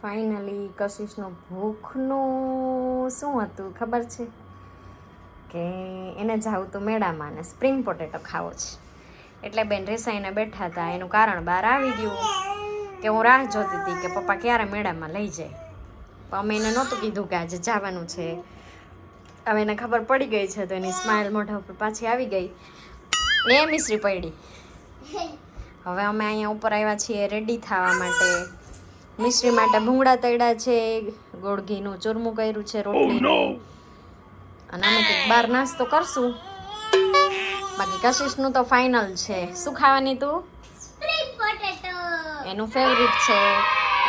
Finally કશિશનું ભૂખનું શું હતું ખબર છે કે એને જાવું તો મેળામાં ને સ્પ્રિંગ પોટેટો ખાવો છે. એટલે બેન રેસાઈને બેઠા હતા. એનું કારણ બહાર આવી ગયું કે હું રાહ જોતી હતી કે પપ્પા ક્યારે મેળામાં લઈ જાય. પણ અમે એને નહોતું કીધું કે આજે જવાનું છે. હવે એને ખબર પડી ગઈ છે તો એની સ્માઇલ મોઢા ઉપર પાછી આવી ગઈ ને મિશ્રી પડી. હવે અમે અહીંયા ઉપર આવ્યા છીએ રેડી થવા માટે. મિશ્રી માટે ભૂંગળા તળ્યા છે, ગોળ ઘીનું ચૂરમું કર્યું છે, રોટલી અને અમે કંઈક બહાર નાસ્તો કરશું. બાકી કશિશનું તો ફાઇનલ છે. શું ખાવાની તું? Spring potato. એનું ફેવરિટ છે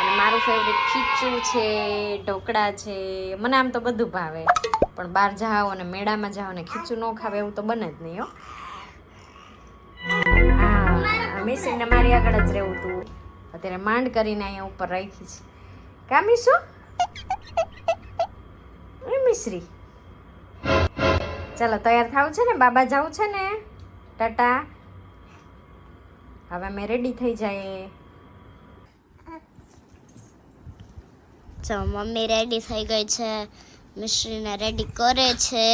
અને મારું ફેવરિટ ખીચું છે, ઢોકળા છે. મને આમ તો બધું ભાવે પણ બહાર જાઓ અને મેળામાં જાઓ ને ખીચું ન ખાવે એવું તો બને જ નહીં. હો હા, મિશ્રીને મારી આગળ જ રહેવું હતું. અત્યારે માંડ કરીને અહીંયા ઉપર રાખી છે. કા મીશુ? મિશ્રી ચાલો તૈયાર થવું છે ને, બાબા જવું છે ને. ટાટા. હવે અમે રેડી થઈ જાય. તો મમ્મી રેડી થઈ ગઈ છે, મિશ્રીને રેડી કરે છે.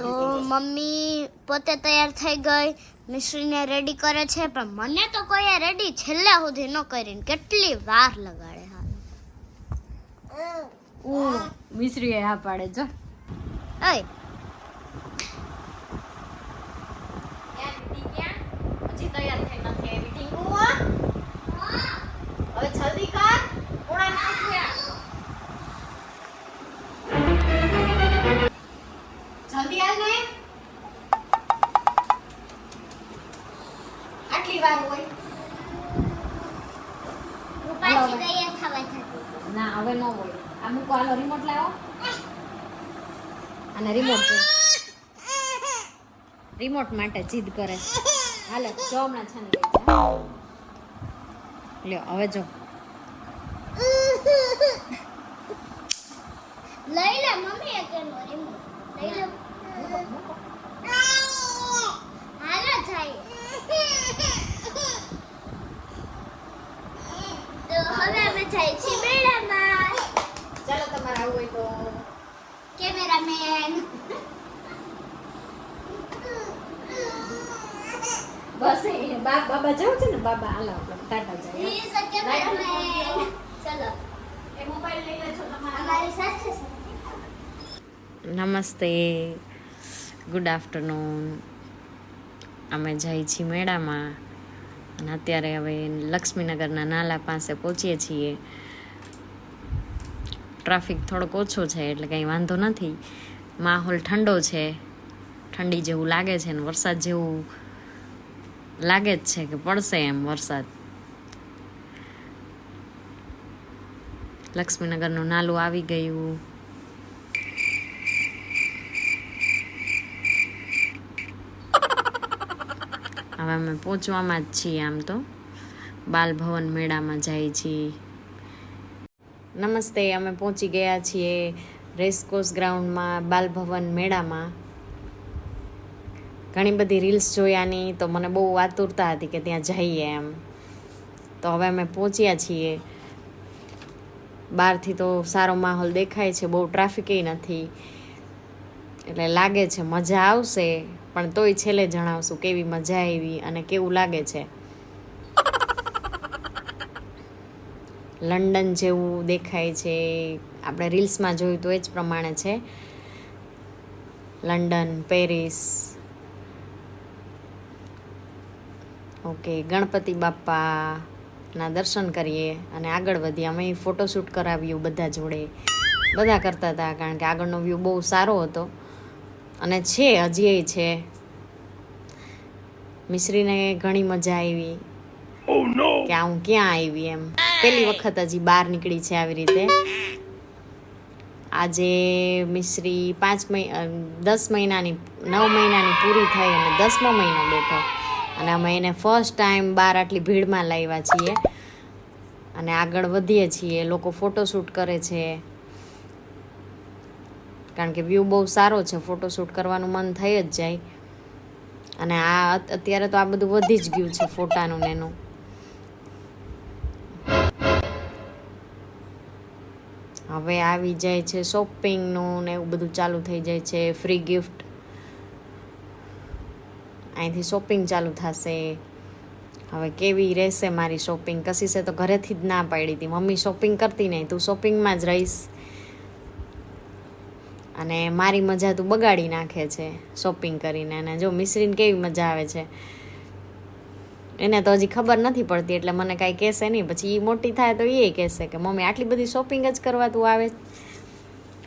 તો મમ્મી પોતે તૈયાર થઈ ગઈ, મિશ્રીને રેડી કરે છે. પણ મને તો કોઈએ રેડી છેલ્લા સુધી ન કરીને કેટલી વાર લગાડે. મિશ્રી હા પાડે જો. ઓય હજી તૈયાર થઈ નથી આવી ટીંગુ. હવે જલ્દી કર, ઓળા નાખ્યા. જલ્દી આવ ને. આટલી વાર હોય? હું પાછી તૈયાર થવા જતી. ના હવે ન હોય. આ મૂકો, હાલો રિમોટ લાવો. અને રિમોટ રિમોટ માટે જીદ કરે. હાલે જો હમણાં છે ને લ્યો હવે જો. લઈ લે મમ્મી એકેનો રિમોટ લઈ લે. હાલો જાય. તો હવે અમે જાય છીએ મેળામાં. ચાલો તમારે આવું હોય તો. કેમેરામેન બસ એ બાબા જવું છે ને. બાબા હાલો આપણે ટાટા જાય. પ્લીઝ કેમેરામેન ચલો એ મોબાઈલ લઈ લેજો તમારા. અમારી સાથે છે. નમસ્તે, ગુડ આફ્ટરનૂન. અમે જઈએ છીએ મેળામાં અને અત્યારે હવે લક્ષ્મીનગરના નાલા પાસે પહોંચીએ છીએ. ટ્રાફિક થોડોક ઓછો છે એટલે કંઈ વાંધો નથી. માહોલ ઠંડો છે, ઠંડી જેવું લાગે છે ને વરસાદ જેવું લાગે જ છે કે પડશે એમ વરસાદ. લક્ષ્મીનગરનું નાલું આવી ગયું. હવે અમે પહોંચવામાં જ છીએ. આમ તો બાલભવન મેળામાં જઈએ છીએ. નમસ્તે, અમે પહોંચી ગયા છીએ રેસકોર્સ ગ્રાઉન્ડમાં બાલભવન મેળામાં. ઘણી બધી રીલ્સ જોયાની તો મને બહુ આતુરતા હતી કે ત્યાં જઈએ એમ. તો હવે અમે પહોંચ્યા છીએ. બહારથી તો સારો માહોલ દેખાય છે, બહુ ટ્રાફિકેય નથી એટલે લાગે છે મજા આવશે. પણ તોય છેલ્લે જણાવશું કેવી મજા આવી અને કેવું લાગે છે. લંડન જેવું દેખાય છે. આપણે રીલ્સમાં જોયું તો એ જ પ્રમાણે છે. London, Paris. ઓકે, ગણપતિ બાપ્પાના દર્શન કરીએ અને આગળ વધીએ. અમે ફોટોશૂટ કરાવ્યું બધા જોડે. બધા કરતા હતા કારણ કે આગળનો વ્યૂ બહુ સારો હતો અને છે હજી છે. મિશ્રીને ઘણી મજા આવી કે આ હું ક્યાં આવી એમ. પહેલી વખત હજી બહાર નીકળી છે આવી રીતે. આજે મિશ્રી 10 મહિનાની 9 મહિનાની પૂરી થઈ અને 10મો મહિનો બેઠો અને અમે એને ફર્સ્ટ ટાઈમ બહાર આટલી ભીડમાં લાવ્યા છીએ અને આગળ વધીએ છીએ. લોકો ફોટોશૂટ કરે છે કારણ કે વ્યૂ બહુ સારો છે. ફોટોશૂટ કરવાનું મન થઈ જ જાય અને આ અત્યારે તો આ બધું વધી જ ગયું છે ફોટાનું ને એનું. હવે આવી જાય છે શોપિંગનું ને એવું બધું ચાલુ થઈ જાય છે. ફ્રી ગિફ્ટ અહીંથી શોપિંગ ચાલુ થશે. હવે કેવી રહેશે મારી શોપિંગ? કશીશે તો ઘરેથી જ ના પાડી હતી, મમ્મી શોપિંગ કરતી નહીં, તું શોપિંગમાં જ રહીશ અને મારી મજા તું બગાડી નાખે છે શોપિંગ કરીને. અને જો મિશ્રીને કેવી મજા આવે છે, એને તો હજી ખબર નથી પડતી એટલે મને કાંઈ કહેશે નહીં. પછી એ મોટી થાય તો એ કહેશે કે મમ્મી આટલી બધી શોપિંગ જ કરવા તું આવે.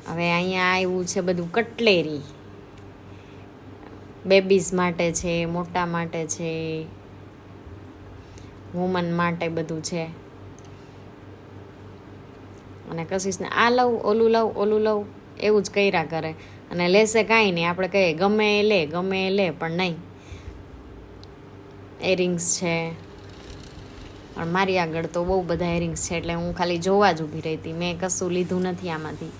હવે અહીંયા આવ્યું છે બધું કટલેરી, બેબીઝ માટે છે, મોટા માટે છે, વુમન માટે બધું છે. અને કશીશને આ લઉં, ઓલું લઉં, ઓલું લઉં એવું જ કર્યા કરે અને લેશે કાંઈ નહીં. આપણે કહીએ ગમે એ લે, ગમે એ લે, પણ નહીં. એરિંગ્સ છે, પણ મારી આગળ તો બહુ બધા એરિંગ્સ છે એટલે હું ખાલી જોવા જ ઊભી રહી હતી. મેં કશું લીધું નથી આમાંથી.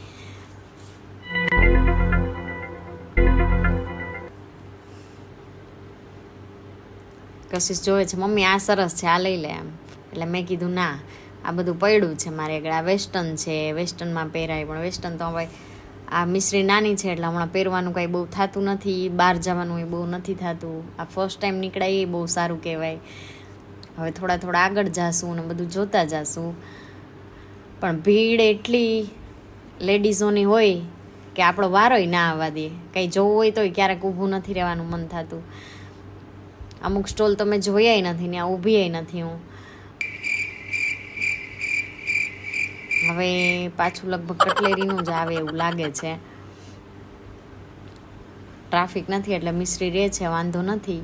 કશીશ જોવે છે મમ્મી આ સરસ છે, આ લઈ લે એમ. એટલે મેં કીધું ના, આ બધું પડ્યું છે મારી આગળ. આ વેસ્ટર્ન છે, વેસ્ટર્નમાં પહેરાય, પણ વેસ્ટર્ન તો હવે આ મિશ્રી નાની છે એટલે હમણાં પહેરવાનું કાંઈ બહુ થતું નથી, બહાર જવાનું એ બહુ નથી થતું. આ ફર્સ્ટ ટાઈમ નીકળાય એ બહુ સારું કહેવાય. હવે થોડા થોડા આગળ જાશું ને બધું જોતા જાશું. પણ ભીડ એટલી લેડીઝોની હોય કે આપણો વારોય ના આવવા દે. કંઈ જોવું હોય તોય ક્યારેક ઊભું નથી રહેવાનું મન થતું. અમુક સ્ટોલ તો મેં જોયાય નથી ને આ ઊભીય નથી હું. હવે પાછું લગભગ કટલેરીનું જ આવે એવું લાગે છે. ટ્રાફિક નથી એટલે મિશ્રી રહે છે, વાંધો નથી.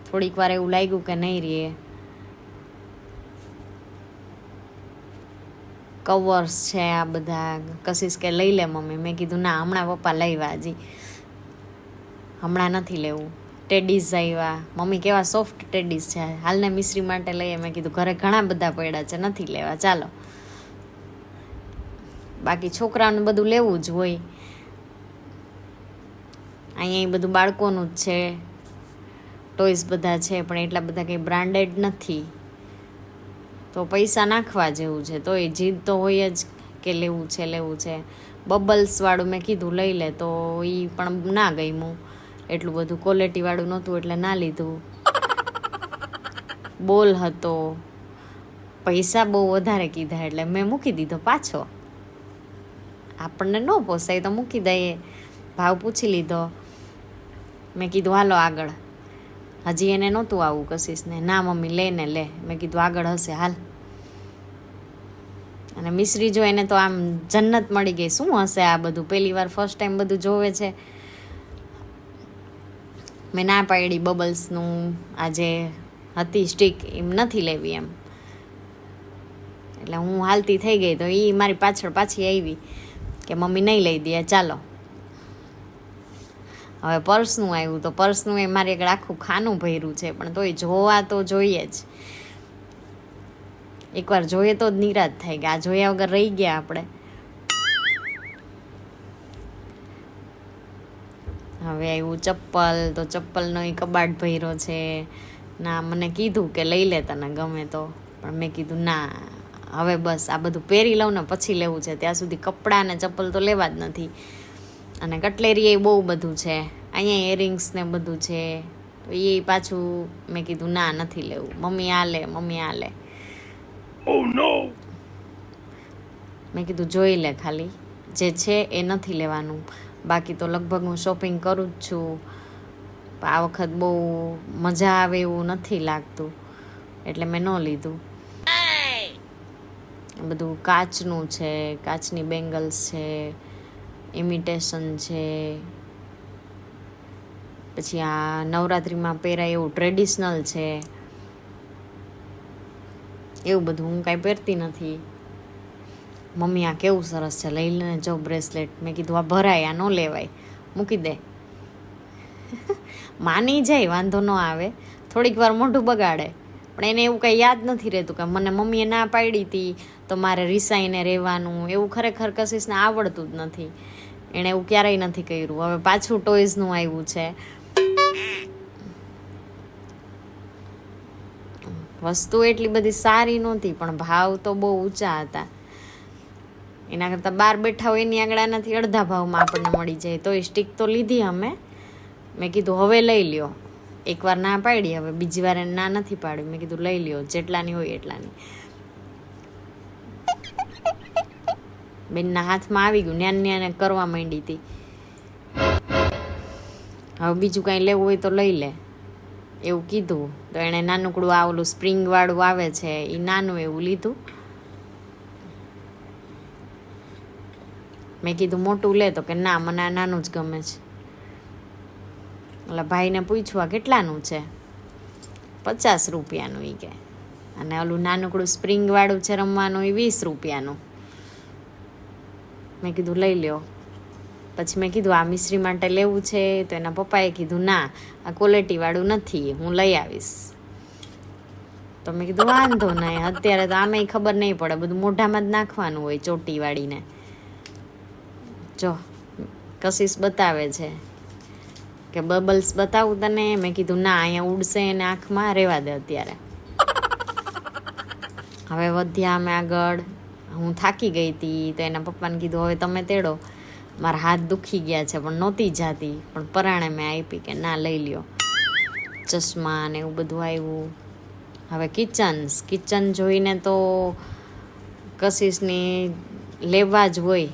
થોડીક વાર એવું લાગ્યું કે નહીં રહે. કવર્સ છે આ બધા. કશીશ કે લઈ લે મમ્મી. મેં કીધું ના, હમણાં પપ્પા લાવ્યા, હજી હમણાં નથી લેવું. ટેડીઝ આવ્યા, મમ્મી કેવા સોફ્ટ ટેડીઝ છે, હાલને મિશ્રી માટે લઈએ. મેં કીધું ઘરે ઘણા બધા પડ્યા છે, નથી લેવા, ચાલો. બાકી છોકરાઓને બધું લેવું જ હોય. અહીંયા બધું બાળકોનું જ છે, ટોયસ બધા છે, પણ એટલા બધા કંઈ બ્રાન્ડેડ નથી. તો પૈસા નાખવા જેવું છે, તો એ જીદ તો હોય જ કે લેવું છે, લેવું છે. બબલ્સવાળું મેં કીધું લઈ લે, તો એ પણ ના ગમ્યું. એટલું બધું ક્વોલિટીવાળું નહોતું એટલે ના લીધું. બોલ હતો, પૈસા બહુ વધારે કીધા એટલે મેં મૂકી દીધો પાછો. આપણને ન પોસાય તો મૂકી દઈએ. ભાવ પૂછી લીધો. મેં કીધું હાલો આગળ. હજી એને નહોતું આવું કશીશને. ના મમ્મી લે ને લે. મેં કીધું આગળ હશે, હાલ. અને મિશ્રી જો એને તો આમ જન્નત મળી ગઈ. શું હશે આ બધું? પહેલી વાર ફર્સ્ટ ટાઈમ બધું જોવે છે. મેં ના પાડી બબલ્સનું આ જે હતી સ્ટીક એમ નથી લેવી એમ. એટલે હું હાલતી થઈ ગઈ તો એ મારી પાછળ પાછી આવી કે મમ્મી નહીં લઈ દે, ચાલો. હવે પર્સનું આવ્યું તો પર્સનું એ મારી આગળ આખું ખાનું ભર્યું છે, પણ તોય જોવા તો જોઈએ જ. એકવાર જોઈએ તો જ નિરાશ થાય કે આ જોયા વગર રહી ગયા આપણે. હવે આવ્યું ચપ્પલ, તો ચપ્પલનો એ કબાટ ભર્યો છે. ના, મને કીધું કે લઈ લે તને ગમે તો, પણ મેં કીધું ના, હવે બસ આ બધું પહેરી લઉં ને પછી લેવું છે. ત્યાં સુધી કપડાં ને ચપ્પલ તો લેવા જ નથી. અને કટલેરી એ બહુ બધું છે. અહીંયા ઇયરિંગ્સ ને બધું છે, તો એ પાછું મેં કીધું ના, નથી લેવું. મમ્મી આ લે, મમ્મી આ લે. Oh no! મેં કીધું જોઈ લે, ખાલી જે છે એ નથી લેવાનું. બાકી તો લગભગ હું શોપિંગ કરું જ છું. આ વખત બહુ મજા આવે એવું નથી લાગતું એટલે મેં ન લીધું. બધું કાચનું છે, કાચની બેંગલ્સ છે, ઇમિટેશન છે. પછી આ નવરાત્રિમાં પહેરાય એવું ટ્રેડિશનલ છે. એવું બધું હું કાંઈ પહેરતી નથી. મમ્મી આ કેવું સરસ છે, લઈ લે જો બ્રેસલેટ. મેં કીધું આ ભરાય, આ ન લેવાય, મૂકી દે. માની જાય, વાંધો ન આવે. થોડીક વાર મોઢું બગાડે, પણ એને એવું કંઈ યાદ નથી રહેતું કે મને મમ્મીએ ના પાડી હતી તો મારે રિસાઈને રહેવાનું. એવું ખરેખર કશીશને આવડતું જ નથી. એણે એવું ક્યારેય નથી કર્યું. હવે પાછું ટોયઝનું આવ્યું છે. વસ્તુ એટલી બધી સારી નહોતી પણ ભાવ તો બહુ ઊંચા હતા. એના કરતાં બહાર બેઠા હોય એની આગળ આનાથી અડધા ભાવમાં આપણને મળી જાય. તો એ સ્ટીક તો લીધી અમે. મેં કીધું હવે લઈ લ્યો. એકવાર ના પાડી, હવે બીજી વાર એને ના નથી પાડી. મેં કીધું લઈ લ્યો, જેટલાની હોય એટલાની. બેનના હાથમાં આવી ગયું, ન્યાને કરવા માંડી હતી. હવે બીજું કાંઈ લેવું હોય તો લઈ લે એવું કીધું. તો એણે નાનકડું આ ઓલું સ્પ્રિંગવાળું આવે છે એ નાનું એવું લીધું. મેં કીધું મોટું લે, તો કે ના મને આ નાનું જ ગમે છે. એટલે ભાઈને પૂછ્યું આ કેટલાનું છે? 50 રૂપિયાનું એ કે. અને ઓલું નાનકડું સ્પ્રિંગવાળું છે રમવાનું એ 20 રૂપિયાનું. મેં કીધું લઈ લ્યો. પછી મેં કીધું આ મિશ્રી માટે લેવું છે? તો એના પપ્પાએ કીધું ના, આ ક્વોલિટીવાળું નથી, હું લઈ આવીશ. તો મેં કીધું વાંધો નહીં, અત્યારે તો આમેય ખબર નહીં પડે, બધું મોઢામાં જ નાખવાનું હોય ચોટી વાળીને. જો કશિશ બતાવે છે કે બબલ્સ બતાવું તને. મેં કીધું ના, અહીંયા ઉડશે એને આંખમાં, રહેવા દે અત્યારે. હવે વધ્યા અમે આગળ. હું થાકી ગઈ હતી તો એના પપ્પાને કીધું હવે તમે તેડો, મારા હાથ દુખી ગયા છે. પણ નહોતી જાતી, પણ પરાણે મેં આપી કે ના લઈ લ્યો. ચશ્મા ને એવું બધું આવ્યું. હવે કિચન જોઈને તો કશિશની લેવા જ હોય.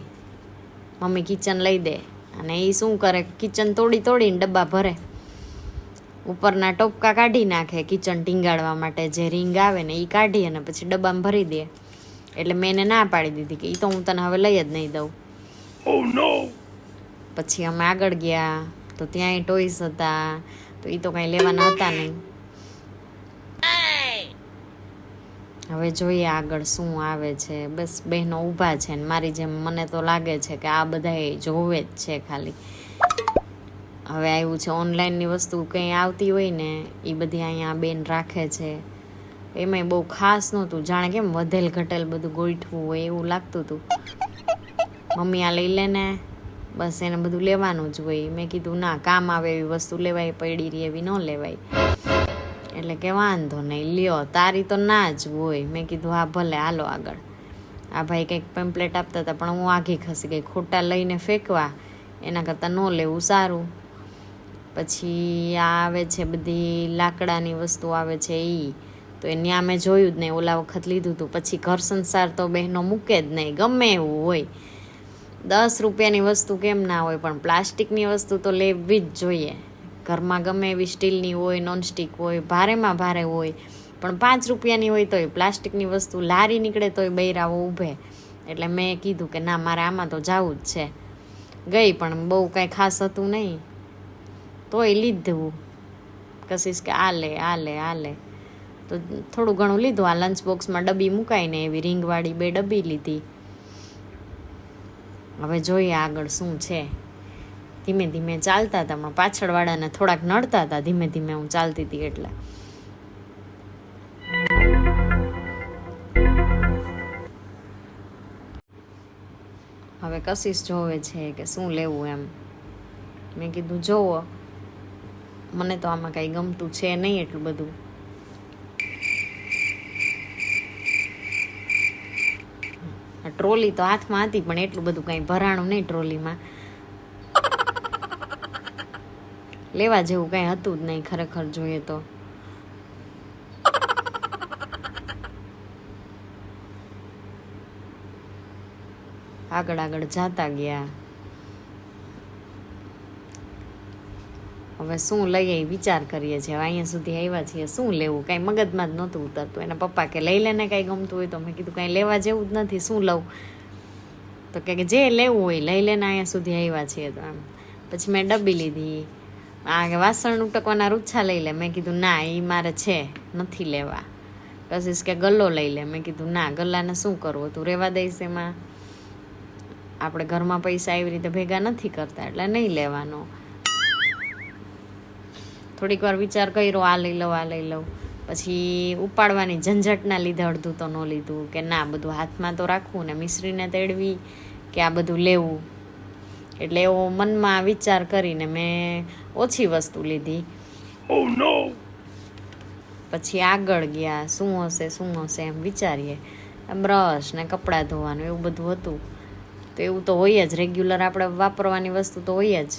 મમ્મી કિચન લઈ દે, અને એ શું કરે, કિચન તોડીને ડબ્બા ભરે. ઉપરના ટોપકા કાઢી નાખે કિચન ટીંગાડવા માટે, જે રીંગ આવે ને એ કાઢી અને પછી ડબ્બામાં ભરી દે. એટલે મેં એને ના પાડી દીધી કે એ તો હું તને હવે લઈ જ નહીં દઉં. પછી અમે આગળ ગયા તો ત્યાંય ટોયસ હતા, તો એ તો કાંઈ લેવાના હતા નહીં. હવે જોઈએ આગળ શું આવે છે. બસ બહેનો ઊભા છે ને મારી જેમ મને તો લાગે છે કે આ બધા જોવે જ છે ખાલી. હવે આવ્યું છે ઓનલાઈનની વસ્તુ, કંઈ આવતી હોય ને એ બધી અહીંયા બેન રાખે છે. એમાંય બહુ ખાસ નહોતું, જાણે કેમ વધેલ ઘટેલ બધું ગોઠવું હોય એવું લાગતું હતું. મમ્મી આ લઈ લે ને, બસ એને બધું લેવાનું જ હોય. મેં કીધું ના, કામ આવે એવી વસ્તુ લેવાય, પડી રહી એવી ન લેવાય. એટલે કે વાંધો નહીં, લ્યો, તારી તો ના જ હોય. મેં કીધું હા ભલે, હાલો આગળ. આ ભાઈ કંઈક પેમ્પલેટ આપતા હતા, પણ હું આઘી ખસી ગઈ. ખોટા લઈને ફેંકવા એના કરતાં ન લેવું સારું. પછી આ આવે છે બધી લાકડાની વસ્તુ આવે છે એ, તો એ ત્યાં મેં જોયું જ નહીં, ઓલા વખત લીધું હતું. પછી ઘર સંસાર તો બહેનો મૂકે જ નહીં, ગમે એવું હોય. 10 રૂપિયાની વસ્તુ કેમ ના હોય, પણ પ્લાસ્ટિકની વસ્તુ તો લેવી જ જોઈએ. ઘરમાં ગમે એવી સ્ટીલની હોય, નોનસ્ટિક હોય, ભારેમાં ભારે હોય, પણ 5 રૂપિયાની હોય તોય પ્લાસ્ટિકની વસ્તુ લારી નીકળે તોય બૈરાઓ ઊભે. એટલે મેં કીધું કે ના, મારે આમાં તો જવું જ છે. ગઈ, પણ બહુ કાંઈ ખાસ હતું નહીં, તોય લીધું. કશિશ કે આ લે. તો થોડું ઘણું લીધું. આ લંચ બોક્સમાં ડબ્બી મુકાઈને એવી રીંગવાળી 2 ડબ્બી લીધી. હવે જોઈએ આગળ શું છે. ધીમે ધીમે ચાલતા હતા, પણ પાછળવાળાને થોડાક નડતા હતા. ધીમે ધીમે હું ચાલતી હતી એટલે. હવે કશિશ જોવે છે કે શું લેવું એમ. મેં કીધું જોવો, મને તો આમાં કાંઈ ગમતું છે નહીં એટલું બધું. ટ્રોલી તો હાથમાં હતી, પણ એટલું બધું કાંઈ ભરાણું નહીં ટ્રોલીમાં. લેવા જેવું કાંઈ હતું જ નહીં ખરેખર જોઈએ તો. આગળ જાતા ગયા. હવે શું લઈએ વિચાર કરીએ છીએ. હવે અહીંયા સુધી આવ્યા છીએ, શું લેવું કાંઈ મગજમાં જ નહોતું ઉતરતું. એના પપ્પા કે લઈ લે ને કાંઈ ગમતું હોય તો. મેં કીધું કાંઈ લેવા જેવું જ નથી, શું લઉં? તો કે જે લેવું હોય લઈ લે ને, અહીંયા સુધી આવ્યા છીએ તો એમ. પછી મેં ડબ્બી લીધી. આ વાસણ ઉટકવાના રૂછા લઈ લે. મેં કીધું ના, એ મારે છે, નથી લેવા. કશિશ કે ગલ્લો લઈ લે. મેં કીધું ના, ગલ્લાને શું કરવું, તું રહેવા દઈશ એમાં. આપણે ઘરમાં પૈસા એવી રીતે ભેગા નથી કરતા, એટલે નહીં લેવાનો. થોડીક વાર વિચાર કર્યો, આ લઈ લઉં. પછી ઉપાડવાની ઝંઝટના લીધે અડધું તો ન લીધું, કે ના, બધું હાથમાં તો રાખવું ને મિશ્રીને તેડવી કે આ બધું લેવું. એટલે એવો મનમાં વિચાર કરીને મેં ઓછી વસ્તુ લીધી. પછી આગળ ગયા, શું હશે એમ વિચારીએ. બ્રશ ને કપડાં ધોવાનું એવું બધું હતું. તો એવું તો હોય જ, રેગ્યુલર આપણે વાપરવાની વસ્તુ તો હોય જ.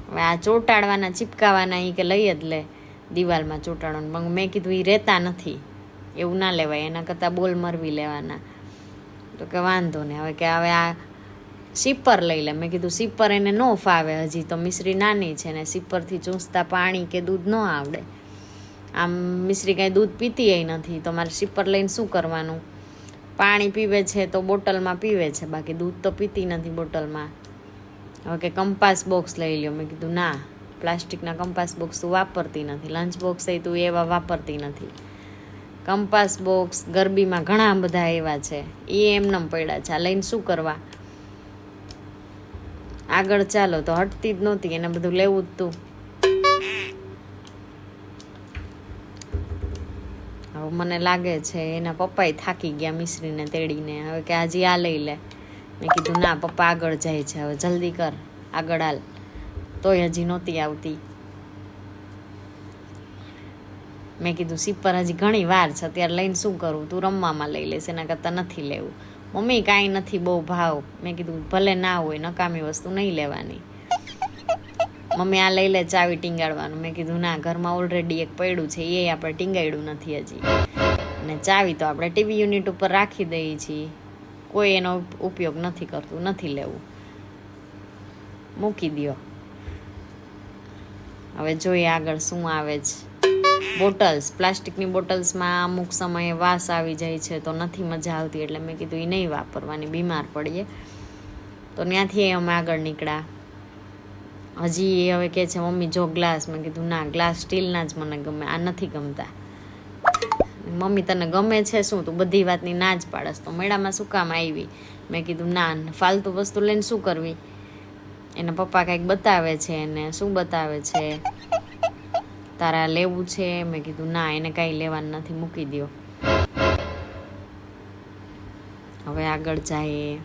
હવે આ ચોંટાડવાના ચીપકાવાના એ કે લઈ જ લે દિવાલમાં ચોંટાડવાનું, પણ મેં કીધું એ રહેતા નથી, એવું ના લેવાય, એના કરતાં બોલ મરવી લેવાના. તો કે વાંધો ને, હવે કે હવે આ સીપર લઈ લે. મેં કીધું સીપર એને ન ફાવે, હજી તો મિશ્રી નાની છે ને સીપરથી ચૂસતા પાણી કે દૂધ ન આવડે. આમ મિશ્રી કાંઈ દૂધ પીતી નથી, તો મારે સીપર લઈને શું કરવાનું? પાણી પીવે છે તો બોટલમાં પીવે છે, બાકી દૂધ તો પીતી નથી બોટલમાં. હવે કે કંપાસ બોક્સ લઈ લ્યો. મેં કીધું ના, પ્લાસ્ટિકના કંપાસ બોક્સ તું વાપરતી નથી, લંચ બોક્સ એ તું એવા વાપરતી નથી. કંપાસ બોક્સ ગરબીમાં ઘણા બધા એવા છે, એ એમનેમ પડ્યા છે, આ લઈને શું કરવા? આગળ ચાલો તો હટતી જ નહોતી, એને બધું લેવું જ તું. હવે મને લાગે છે એના પપ્પાએ થાકી ગયા મિશ્રીને તેડીને, હવે કે હજી આ લઈ લે. મેં કીધું ના, પપ્પા આગળ જાય છે, હવે જલ્દી કર, આગળ હાલ. તોય હજી નહોતી આવતી. મેં કીધું સીપર હજી ઘણી વાર છે, અત્યારે લઈને શું કરું? તું રમવામાં લઈ લેશે, એના કરતાં નથી લેવું. મમ્મી કાંઈ નથી બહુ ભાવ. મેં કીધું ભલે ના હોય, નકામી વસ્તુ નહીં લેવાની. મમ્મી આ લઈ લે, ચાવી ટીંગાડવાનું. મેં કીધું ના, ઘરમાં ઓલરેડી એક પડ્યું છે, એ આપણે ટીંગાડ્યું નથી હજી, અને ચાવી તો આપણે ટીવી યુનિટ ઉપર રાખી દઈએ છીએ, કોઈ એનો ઉપયોગ નથી કરતું, નથી લેવું, મૂકી દો. હવે જોઈએ આગળ શું આવે છે. બોટલ્સ, પ્લાસ્ટિકની બોટલ્સમાં અમુક સમયે વાસ આવી જાય છે, તો નથી મજા આવતી, એટલે મેં કીધું એ નહીં વાપરવાની, બીમાર પડીએ. તો ત્યાંથી અમે આગળ નીકળ્યા. હજી એ હવે કહે છે મમ્મી જો ગ્લાસ. મેં કીધું ના, ગ્લાસ સ્ટીલના જ મને ગમે, આ નથી ગમતા. મમ્મી તને ગમે છે શું? તું બધી વાતની ના જ પાડસ, તો મેળામાં શું કામ આવી? મેં કીધું ના, ફાલતુ વસ્તુ લઈને શું કરવી? એના પપ્પા કંઈક બતાવે છે, એને શું બતાવે છે? તારા લેવું છે? મેં કીધું ના, એને કાંઈ લેવાનું નથી, મૂકી દો. હવે આગળ જાય.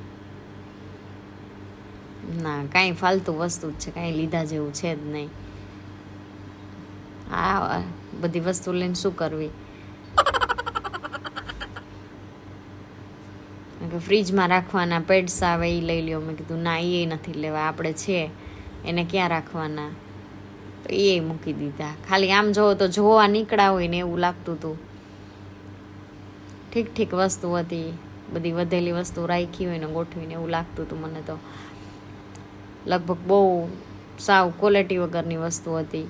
ના, કાંઈ ફાલતુ વસ્તુ જ છે, કાંઈ લીધા જેવું છે જ નહીં. આ બધી વસ્તુ લઈને શું કરવી? ફ્રીજમાં રાખવાના પેડ્સ આવે એ લઈ લ્યો. મેં કીધું ના, એ નથી લેવા, આપણે છે એને ક્યાં રાખવાના? તો એ મૂકી દીધા. ખાલી આમ જોવો તો જોવા નીકળ્યા હોય ને એવું લાગતું હતું. ઠીક ઠીક વસ્તુ હતી, બધી વધેલી વસ્તુ રાખી હોય ને ગોઠવીને એવું લાગતું હતું મને તો. લગભગ બહુ સાવ ક્વોલિટી વગરની વસ્તુ હતી.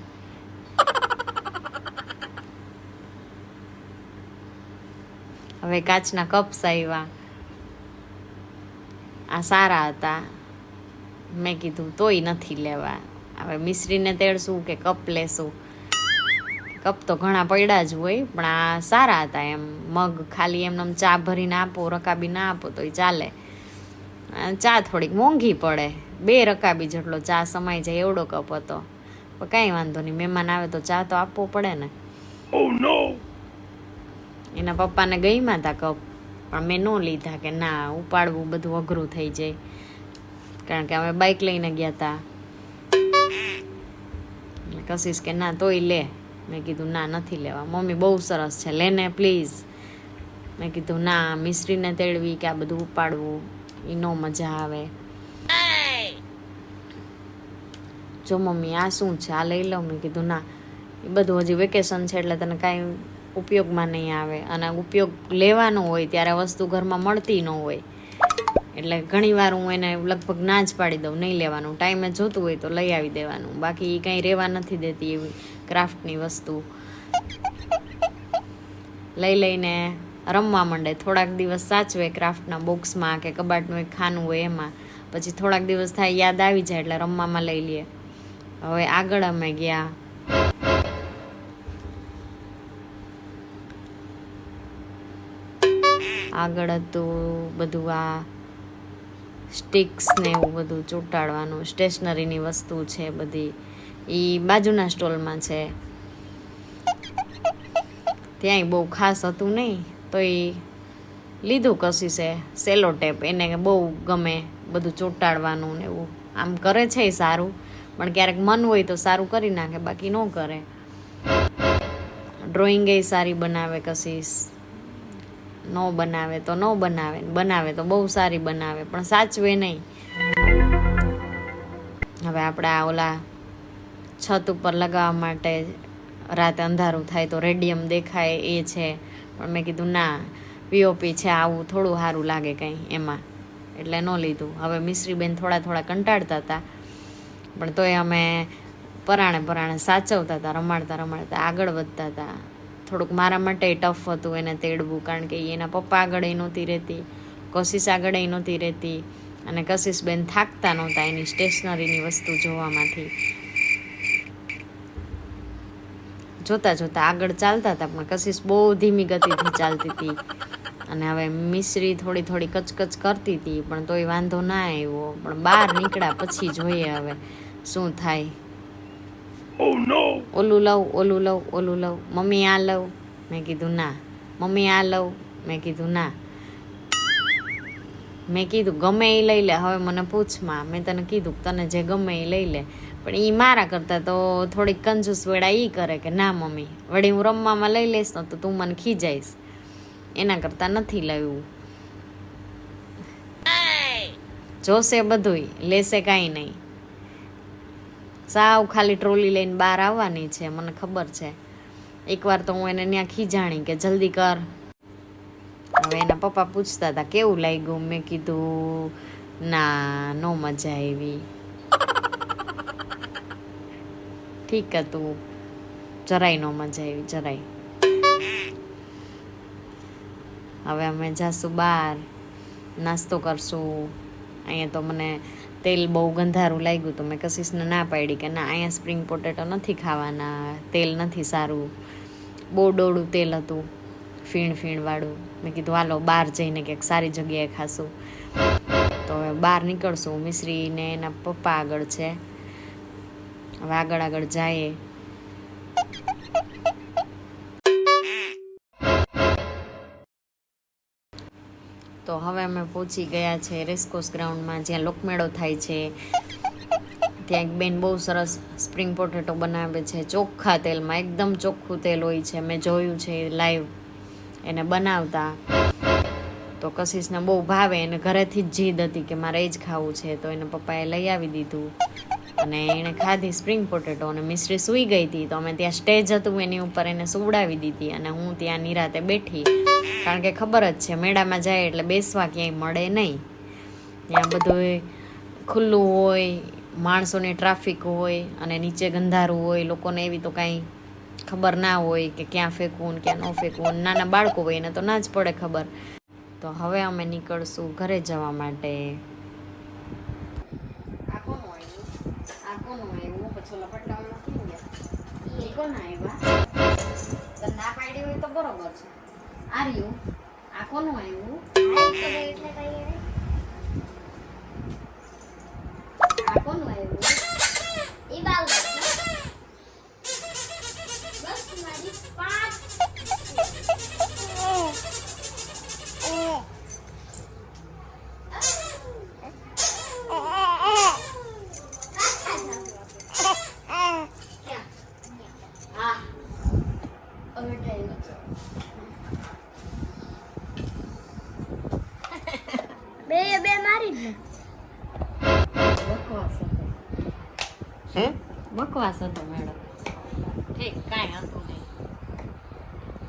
હવે કાચના કપ્સ આવ્યા, આ સારા હતા. મેં કીધું તોય નથી લેવા. હવે મિશ્રીને તેડશું કે કપ લેશું? કપ તો ઘણા પડ્યા જ હોય, પણ આ સારા હતા એમ. મગ ખાલી એમને ચા ભરીને આપો, રકાબી ના આપો તો એ ચાલે. ચા થોડીક મોંઘી પડે, 2 રકાબી જેટલો ચા સમાઈ જાય એવડો કપ હતો. પણ કાંઈ વાંધો નહીં, મહેમાન આવે તો ચા તો આપવો પડે ને. એના પપ્પાને ગઈમાં હતા કપ, પણ મેં ન લીધા, કે ના, ઉપાડવું બધું અઘરું થઈ જાય, કારણ કે અમે બાઇક લઈને ગયા હતા. કશીશ કે ના તોય લે. મેં કીધું ના, નથી લેવા. મમ્મી બહુ સરસ છે, લેને પ્લીઝ. મેં કીધું ના, મિશ્રીને તેડવી કે આ બધું ઉપાડવું એ ન મજા આવે. જો મમ્મી આ શું છે, આ લઈ લઉં? મેં કીધું ના, એ બધું હજી વેકેશન છે એટલે તને કાંઈ ઉપયોગમાં નહીં આવે, અને ઉપયોગ લેવાનો હોય ત્યારે વસ્તુ ઘરમાં મળતી ન હોય, એટલે ઘણીવાર હું એને લગભગ ના જ પાડી દઉં, નહીં લેવાનું. ટાઈમે જોતું હોય તો લઈ આવી દેવાનું, બાકી એ કાંઈ રહેવા નથી દેતી એવી ક્રાફ્ટની વસ્તુ. લઈને રમવા માંડે. થોડાક દિવસ સાચવે ક્રાફ્ટના બોક્સમાં કે કબાટનું એક ખાનું હોય એમાં, પછી થોડાક દિવસ થાય યાદ આવી જાય એટલે રમવામાં લઈ લે. હવે આગળ અમે ગયા. આગળ હતું બધું આ સ્ટિક્સ ને એવું બધું ચોંટાડવાનું, સ્ટેશનરીની વસ્તુ છે બધી, એ બાજુના સ્ટોલમાં છે. ત્યાંય બહુ ખાસ હતું નહીં, તો એ લીધું કશીશે સેલો ટેપ. એને બહુ ગમે બધું ચોંટાડવાનું ને એવું. આમ કરે છે એ સારું, પણ ક્યારેક મન હોય તો સારું કરી નાખે, બાકી ન કરે. ડ્રોઈંગ એ સારી બનાવે કશીશ. ન બનાવે તો ન બનાવે, બનાવે તો બહુ સારી બનાવે, પણ સાચવે નહીં. હવે આપણે આ ઓલા છત ઉપર લગાવવા માટે રાતે અંધારું થાય તો રેડિયમ દેખાય એ છે, પણ મેં કીધું ના, પીઓપી છે, આવું થોડું સારું લાગે કંઈ એમાં, એટલે ન લીધું. હવે મિશ્રીબેન થોડા કંટાળતા હતા, પણ તોય અમે પરાણે સાચવતા હતા, રમાડતા આગળ વધતા હતા. થોડુંક મારા માટે ટફ હતું એને તેડવું, કારણ કે એના પપ્પા આગળ નહોતી રહેતી, કશિશ આગળ નહોતી રહેતી, અને કશિશબેન થાકતા નહોતા એની સ્ટેશનરીની વસ્તુ જોવામાંથી. જોતા આગળ ચાલતા હતા, પણ કશિશ બહુ ધીમી ગતિથી ચાલતી હતી. અને હવે મિશ્રી થોડી કચકચ કરતી હતી, પણ તોય વાંધો ના આવ્યો. પણ બહાર નીકળ્યા પછી જોઈએ હવે શું થાય. ઓલું લઉં, મમ્મી આ લઉં, મેં કીધું ના. મમ્મી આ લઉં, મેં કીધું ના. મેં કીધું ગમે એ લઈ લે, હવે મને પૂછમાં, મેં તને કીધું તને જે ગમે એ લઈ લે. પણ એ મારા કરતાં તો થોડીક કંજૂસ વેળા એ કરે કે ના મમ્મી, વળી હું રમવામાં લઈ લઈશ ને તો તું મને ખીજાઈશ, એના કરતાં નથી લેવું. જોશે બધુંય, લેશે કાંઈ નહીં. સાવ ખાલી ટ્રોલી લઈને બહાર આવવાની છે, મને ખબર છે. એકવાર તો હું એને ત્યાં ખીજાણી કે જલ્દી કર. હવે એના પપ્પા પૂછતા હતા કેવું લાગ્યું, મેં કીધું ના, નો મજા આવી, ઠીક હતું, જરાય નો મજા આવી, જરાય. હવે અમે જાશું બહાર, નાસ્તો કરશું. અહીંયા તો મને તેલ બહુ ગંધારું લાગ્યું, તો મેં કશિશને ના પાડી કે ના, અહીંયા સ્પ્રિંગ પોટેટો નથી ખાવાના, તેલ નથી સારું, બહુ ડોળું તેલ હતું, ફીણ મેં કીધું હાલો બહાર જઈને ક્યાંક સારી જગ્યાએ ખાશું. તો હવે બહાર નીકળશું. મિશ્રીને એના પપ્પા આગળ છે, હવે આગળ જઈએ. તો હવે અમે પહોંચી ગયા છે રેસકોર્સ ગ્રાઉન્ડમાં, જ્યાં લોકમેળો થાય છે. ત્યાં એક બેન બહુ સરસ સ્પ્રિંગ પોટેટો બનાવે છે, ચોખ્ખા તેલમાં, એકદમ ચોખ્ખું તેલ હોય છે. મેં જોયું છે લાઈવ એને બનાવતા. તો કશિશને બહુ ભાવે, એને ઘરેથી જ જીદ હતી કે મારે એ જ ખાવું છે, તો એને પપ્પાએ લઈ આવી દીધું અને એણે ખાધી સ્પ્રિંગ પોટેટો. અને મિશ્રી સૂઈ ગઈ હતી, તો અમે ત્યાં સ્ટેજ હતું એની ઉપર એને સુવડાવી દીધી, અને હું ત્યાં નિરાતે બેઠી, કારણ કે ખબર જ છે મેળામાં જાય એટલે બેસવા ક્યાંય મળે નહીં, ત્યાં બધું ખુલ્લું હોય, માણસોની ટ્રાફિક હોય, અને નીચે ગંધારું હોય, લોકોને એવી તો કાંઈ ખબર ના હોય કે ક્યાં ફેંકવું ને ક્યાં ન ફેંકવું. નાના બાળકો હોય એને તો ના જ પડે ખબર. તો હવે અમે નીકળશું ઘરે જવા માટે. ના પાડી હોય તો બરોબર છે. આ રહ્યું, આ કોનું આવ્યું? આ કોનું આવ્યું? એ બાઉ બસ મારી 5 બે મારી ને બકવાસ હતો મેડમ. ઠીક, કાંઈ હતું નહીં.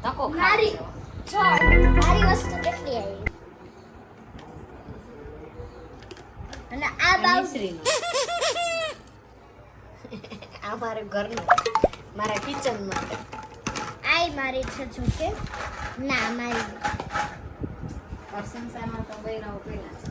તકો મારી મારી વસ્તુ કેટલી આવી. અને આ બાઉશ્રીનું આ મારે ઘરનું, મારા કિચનમાં. આઈ મારી છે જો કે ના મારી પ્રશંસામાં તો બૈરાઓ પેલા છે.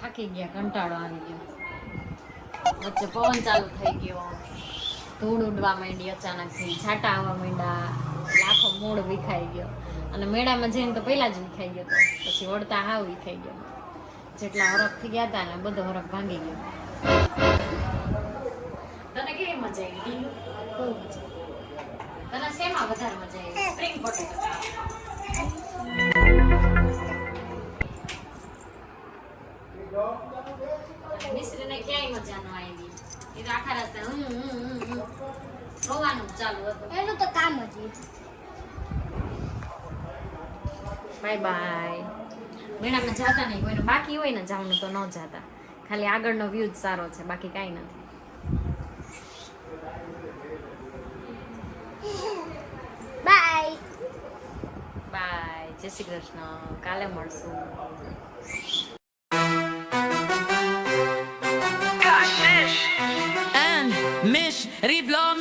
થાકી ગયા, કંટાળો આવી ગયો. વચ્ચે પવન ચાલુ થઈ ગયો, ધૂળ ઉડવા માંડી, અચાનકથી છાંટા આવવા માંડ્યા, આખો મૂળ વિખાઈ ગયો. અને મેળામાં જઈને તો પહેલા જ વિખાઈ ગયો હતો, પછી વળતા હાવ વિખાઈ ગયો. જેટલા હરખથી ગયા હતા ને બધો હરખ ભાંગી ગયો. તને કેવી મજા આવી? બહુ મજા. તને શેમાં વધારે મજા આવી? Spring potato. મિશ્રીને ક્યાંય મજા ન આવી. એ તો આખા રસ્તે રોવાનું જ ચાલુ હતું. એનું તો કામ જ એ. Bye bye. મેળામાં જાતા નહીં, કોઈને બાકી હોય ને જવાનું તો ન જાતા. ખાલી આગળનો વ્યૂ જ સારો છે, બાકી કાંઈ નથી. બાય. બાય. જય શ્રી કૃષ્ણ. કાલે મળશું. And Miss Rivlon.